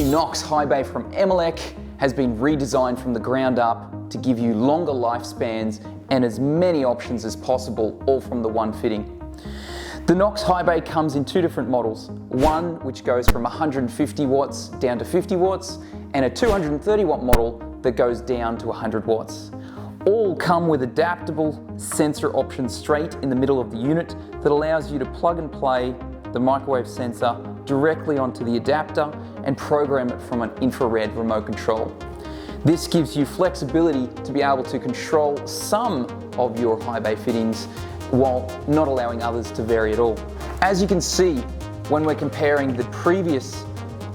NOX Highbay from M-Elec has been redesigned from the ground up to give you longer lifespans and as many options as possible, all from the one fitting. The NOX Highbay comes in two different models, one which goes from 150 watts down to 50 watts and a 230 watt model that goes down to 100 watts. All come with adaptable sensor options straight in the middle of the unit that allows you to plug and play the microwave sensor directly onto the adapter and program it from an infrared remote control. This gives you flexibility to be able to control some of your Highbay fittings while not allowing others to vary at all. As you can see, when we're comparing the previous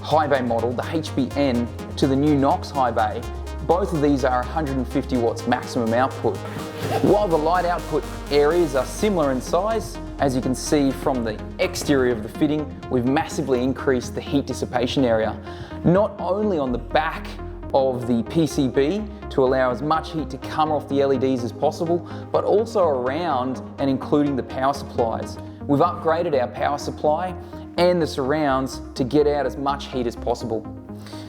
Highbay model, the HBN, to the new NOX Highbay, both of these are 150 watts maximum output. While the light output areas are similar in size, as you can see from the exterior of the fitting, we've massively increased the heat dissipation area, not only on the back of the PCB to allow as much heat to come off the LEDs as possible, but also around and including the power supplies. We've upgraded our power supply and the surrounds to get out as much heat as possible.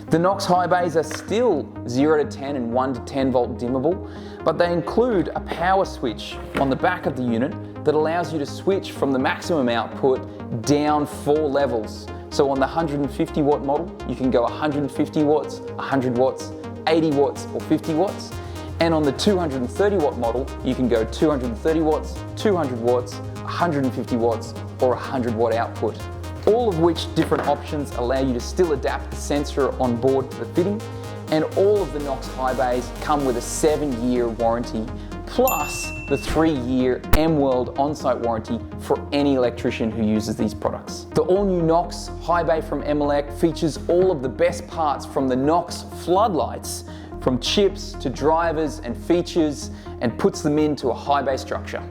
The NOX Highbays are still 0 to 10 and 1 to 10 volt dimmable, but they include a power switch on the back of the unit that allows you to switch from the maximum output down 4 levels. So on the 150 watt model, you can go 150 watts, 100 watts, 80 watts or 50 watts. And on the 230 watt model, you can go 230 watts, 200 watts, 150 watts or 100 watt output. All of which different options allow you to still adapt the sensor on board to the fitting, and all of the NOX Highbays come with a 7-year warranty, plus the 3-year M-World on-site warranty for any electrician who uses these products. The all-new NOX Highbay from M-Elec features all of the best parts from the NOX floodlights, from chips to drivers and features, and puts them into a Highbay structure.